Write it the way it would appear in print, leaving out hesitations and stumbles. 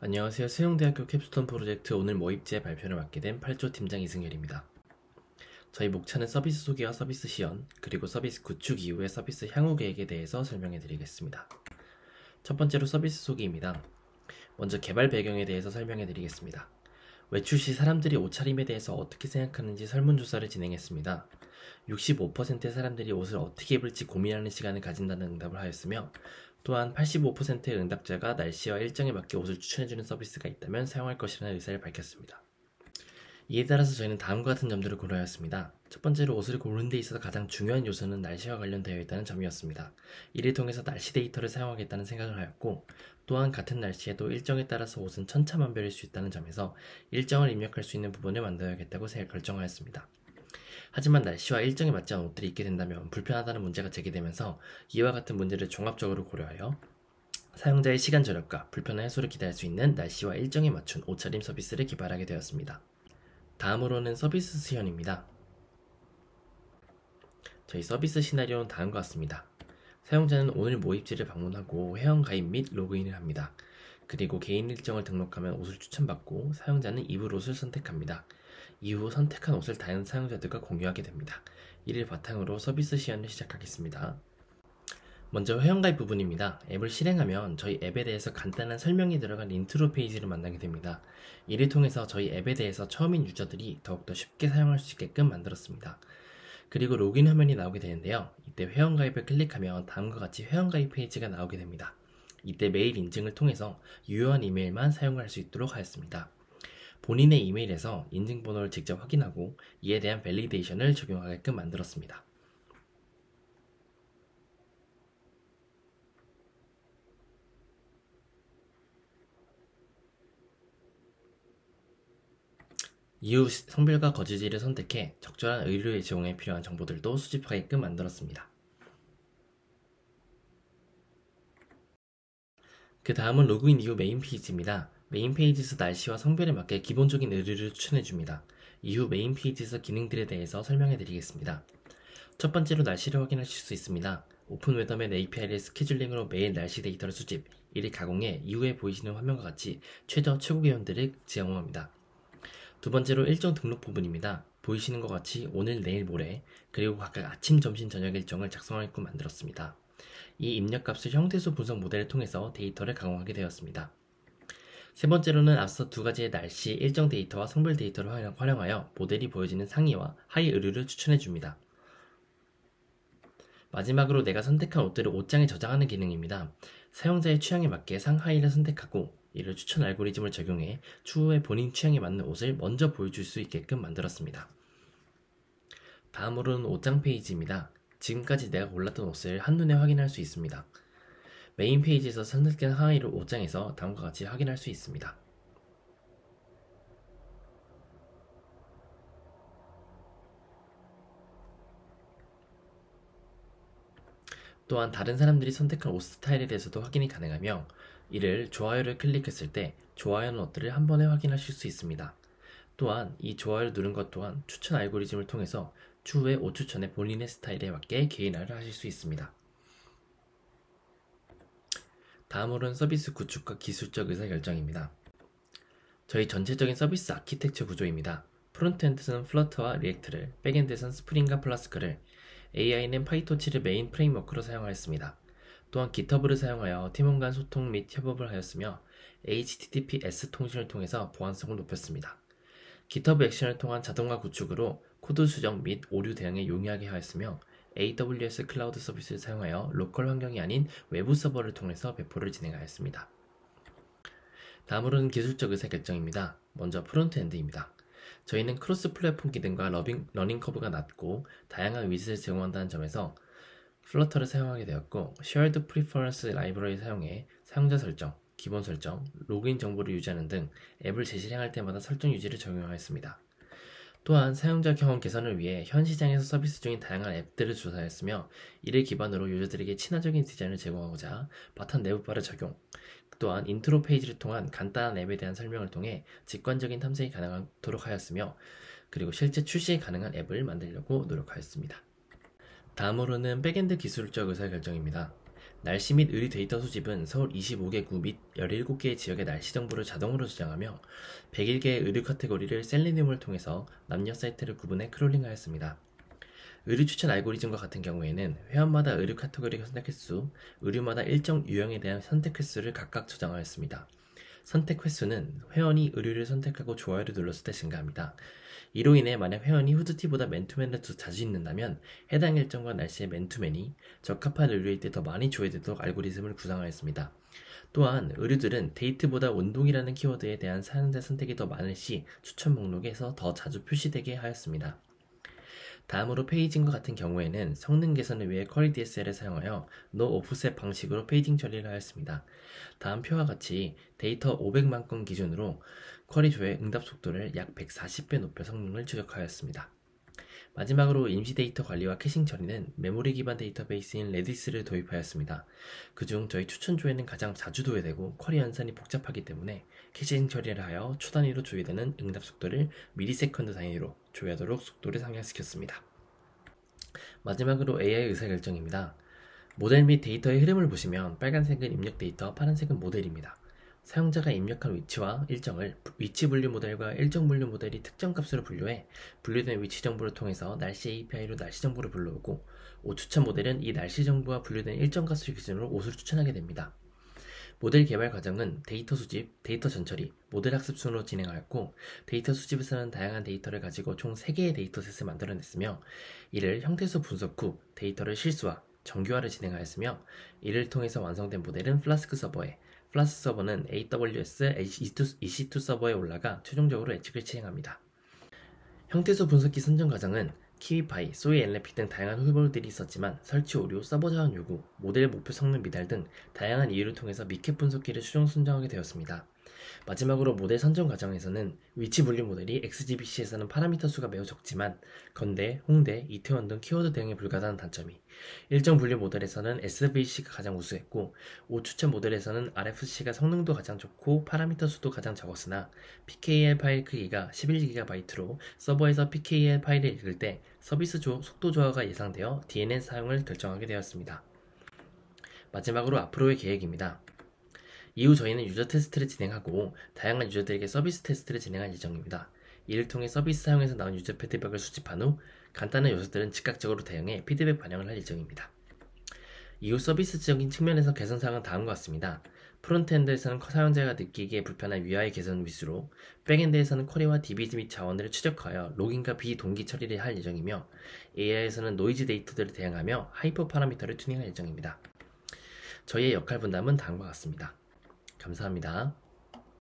안녕하세요. 세종대학교 캡스톤 프로젝트 오늘 모의지의 발표를 맡게 된 8조 팀장 이승열입니다. 저희 목차는 서비스 소개와 서비스 시연, 그리고 서비스 구축 이후의 서비스 향후 계획에 대해서 설명해 드리겠습니다. 첫 번째로 서비스 소개입니다. 먼저 개발 배경에 대해서 설명해 드리겠습니다. 외출 시 사람들이 옷차림에 대해서 어떻게 생각하는지 설문조사를 진행했습니다. 65%의 사람들이 옷을 어떻게 입을지 고민하는 시간을 가진다는 응답을 하였으며, 또한 85%의 응답자가 날씨와 일정에 맞게 옷을 추천해주는 서비스가 있다면 사용할 것이라는 의사를 밝혔습니다. 이에 따라서 저희는 다음과 같은 점들을 고려하였습니다. 첫 번째로 옷을 고르는 데 있어서 가장 중요한 요소는 날씨와 관련되어 있다는 점이었습니다. 이를 통해서 날씨 데이터를 사용하겠다는 생각을 하였고, 또한 같은 날씨에도 일정에 따라서 옷은 천차만별일 수 있다는 점에서 일정을 입력할 수 있는 부분을 만들어야겠다고 결정하였습니다. 하지만 날씨와 일정에 맞지 않은 옷들이 입게 된다면 불편하다는 문제가 제기되면서 이와 같은 문제를 종합적으로 고려하여 사용자의 시간 절약과 불편한 해소를 기대할 수 있는 날씨와 일정에 맞춘 옷차림 서비스를 개발하게 되었습니다. 다음으로는 서비스 시연입니다. 저희 서비스 시나리오는 다음과 같습니다. 사용자는 오늘 모입지를 방문하고 회원가입 및 로그인을 합니다. 그리고 개인 일정을 등록하면 옷을 추천받고 사용자는 입을 옷을 선택합니다. 이후 선택한 옷을 다른 사용자들과 공유하게 됩니다. 이를 바탕으로 서비스 시연을 시작하겠습니다. 먼저 회원가입 부분입니다. 앱을 실행하면 저희 앱에 대해서 간단한 설명이 들어간 인트로 페이지를 만나게 됩니다. 이를 통해서 저희 앱에 대해서 처음인 유저들이 더욱더 쉽게 사용할 수 있게끔 만들었습니다. 그리고 로그인 화면이 나오게 되는데요. 이때 회원가입을 클릭하면 다음과 같이 회원가입 페이지가 나오게 됩니다. 이때 메일 인증을 통해서 유효한 이메일만 사용할 수 있도록 하였습니다. 본인의 이메일에서 인증번호를 직접 확인하고 이에 대한 밸리데이션을 적용하게끔 만들었습니다. 이후 성별과 거주지를 선택해 적절한 의료 제공에 필요한 정보들도 수집하게끔 만들었습니다. 그 다음은 로그인 이후 메인 페이지입니다. 메인 페이지에서 날씨와 성별에 맞게 기본적인 의류를 추천해줍니다. 이후 메인 페이지에서 기능들에 대해서 설명해 드리겠습니다. 첫 번째로 날씨를 확인하실 수 있습니다. 오픈 웨더맨 API를 스케줄링으로 매일 날씨 데이터를 수집, 이를 가공해 이후에 보이시는 화면과 같이 최저 최고 기온들을 제공합니다. 두 번째로 일정 등록 부분입니다. 보이시는 것 같이 오늘, 내일, 모레, 그리고 각각 아침, 점심, 저녁 일정을 작성하게끔 만들었습니다. 이 입력값을 형태소 분석 모델을 통해서 데이터를 가공하게 되었습니다. 세 번째로는 앞서 두 가지의 날씨, 일정 데이터와 성별 데이터를 활용하여 모델이 보여지는 상의와 하의 의류를 추천해줍니다. 마지막으로 내가 선택한 옷들을 옷장에 저장하는 기능입니다. 사용자의 취향에 맞게 상하의를 선택하고 이를 추천 알고리즘을 적용해 추후에 본인 취향에 맞는 옷을 먼저 보여줄 수 있게끔 만들었습니다. 다음으로는 옷장 페이지입니다. 지금까지 내가 골랐던 옷을 한눈에 확인할 수 있습니다. 메인 페이지에서 선택된 하의를 옷장에서 다음과 같이 확인할 수 있습니다. 또한 다른 사람들이 선택한 옷 스타일에 대해서도 확인이 가능하며 이를 좋아요를 클릭했을 때 좋아요하는 옷들을 한 번에 확인하실 수 있습니다. 또한 이 좋아요를 누른 것 또한 추천 알고리즘을 통해서 추후에 옷 추천에 본인의 스타일에 맞게 개인화를 하실 수 있습니다. 다음으로는 서비스 구축과 기술적 의사결정입니다. 저희 전체적인 서비스 아키텍처 구조입니다. 프론트엔드는 플러터와 리액트를, 백엔드에서는 스프링과 플라스크를, AI는 파이토치를 메인 프레임워크로 사용하였습니다. 또한 GitHub를 사용하여 팀원 간 소통 및 협업을 하였으며 HTTPS 통신을 통해서 보안성을 높였습니다. GitHub 액션을 통한 자동화 구축으로 코드 수정 및 오류 대응에 용이하게 하였으며 AWS 클라우드 서비스를 사용하여 로컬 환경이 아닌 외부 서버를 통해서 배포를 진행하였습니다. 다음으로는 기술적 의사결정입니다. 먼저 프론트엔드입니다. 저희는 크로스 플랫폼 기능과 러닝 커브가 낮고 다양한 위젯을 제공한다는 점에서 플러터를 사용하게 되었고 Shared Preference 라이브러리를 사용해 사용자 설정, 기본 설정, 로그인 정보를 유지하는 등 앱을 재실행할 때마다 설정 유지를 적용하였습니다. 또한 사용자 경험 개선을 위해 현 시장에서 서비스 중인 다양한 앱들을 조사했으며 이를 기반으로 유저들에게 친화적인 디자인을 제공하고자 바탕 내부바를 적용, 또한 인트로 페이지를 통한 간단한 앱에 대한 설명을 통해 직관적인 탐색이 가능하도록 하였으며 그리고 실제 출시 가능한 앱을 만들려고 노력하였습니다. 다음으로는 백엔드 기술적 의사결정입니다. 날씨 및 의류 데이터 수집은 서울 25개구 및 17개의 지역의 날씨 정보를 자동으로 저장하며 101개의 의류 카테고리를 셀레니움을 통해서 남녀 사이트를 구분해 크롤링하였습니다. 의류 추천 알고리즘과 같은 경우에는 회원마다 의류 카테고리 선택 횟수, 의류마다 일정 유형에 대한 선택 횟수를 각각 저장하였습니다. 선택 횟수는 회원이 의류를 선택하고 좋아요를 눌렀을 때 증가합니다. 이로 인해 만약 회원이 후드티보다 맨투맨을 더 자주 입는다면 해당 일정과 날씨의 맨투맨이 적합한 의류일 때 더 많이 조회되도록 알고리즘을 구성하였습니다. 또한 의류들은 데이트보다 운동이라는 키워드에 대한 사용자 선택이 더 많을 시 추천 목록에서 더 자주 표시되게 하였습니다. 다음으로 페이징과 같은 경우에는 성능 개선을 위해 쿼리 DSL을 사용하여 노 오프셋 방식으로 페이징 처리를 하였습니다. 다음 표와 같이 데이터 500만 건 기준으로 쿼리 조회 응답 속도를 약 140배 높여 성능을 추적하였습니다. 마지막으로 임시 데이터 관리와 캐싱 처리는 메모리 기반 데이터베이스인 레디스를 도입하였습니다. 그중 저희 추천 조회는 가장 자주 도회되고 쿼리 연산이 복잡하기 때문에 캐싱 처리를 하여 초 단위로 조회되는 응답 속도를 미리세컨드 단위로 조회하도록 속도를 상향시켰습니다. 마지막으로 AI 의사결정입니다. 모델 및 데이터의 흐름을 보시면 빨간색은 입력 데이터, 파란색은 모델입니다. 사용자가 입력한 위치와 일정을 위치 분류 모델과 일정 분류 모델이 특정 값으로 분류해 분류된 위치 정보를 통해서 날씨 API로 날씨 정보를 불러오고 옷 추천 모델은 이 날씨 정보와 분류된 일정 값을 기준으로 옷을 추천하게 됩니다. 모델 개발 과정은 데이터 수집, 데이터 전처리, 모델 학습 순으로 진행하였고 데이터 수집에서는 다양한 데이터를 가지고 총 3개의 데이터셋을 만들어냈으며 이를 형태소 분석 후 데이터를 실수화, 정교화를 진행하였으며 이를 통해서 완성된 모델은 플라스크 서버에 플라스크 서버는 AWS EC2 서버에 올라가 최종적으로 예측을 시행합니다. 형태소 분석기 선정 과정은 키위파이, 소이 NLP 등 다양한 후보들이 있었지만 설치 오류, 서버 자원 요구, 모델 목표 성능 미달 등 다양한 이유를 통해서 미캡 분석기를 최종 선정하게 되었습니다. 마지막으로 모델 선정 과정에서는 위치 분류 모델이 XGBC에서는 파라미터 수가 매우 적지만 건대, 홍대, 이태원 등 키워드 대응에 불가능한 단점이 일정 분류 모델에서는 SVC가 가장 우수했고 옷 추천 모델에서는 RFC가 성능도 가장 좋고 파라미터 수도 가장 적었으나 PKL 파일 크기가 11GB로 서버에서 PKL 파일을 읽을 때 서비스 속도 저하가 예상되어 DNN 사용을 결정하게 되었습니다. 마지막으로 앞으로의 계획입니다. 이후 저희는 유저 테스트를 진행하고 다양한 유저들에게 서비스 테스트를 진행할 예정입니다. 이를 통해 서비스 사용에서 나온 유저 피드백을 수집한 후 간단한 요소들은 즉각적으로 대응해 피드백 반영을 할 예정입니다. 이후 서비스적인 측면에서 개선사항은 다음과 같습니다. 프론트엔드에서는 사용자가 느끼기에 불편한 UI 개선 위주로 백엔드에서는 쿼리와 DB 및 자원을 추적하여 로깅과 비동기 처리를 할 예정이며 AI에서는 노이즈 데이터들을 대응하며 하이퍼 파라미터를 튜닝할 예정입니다. 저희의 역할 분담은 다음과 같습니다. 감사합니다.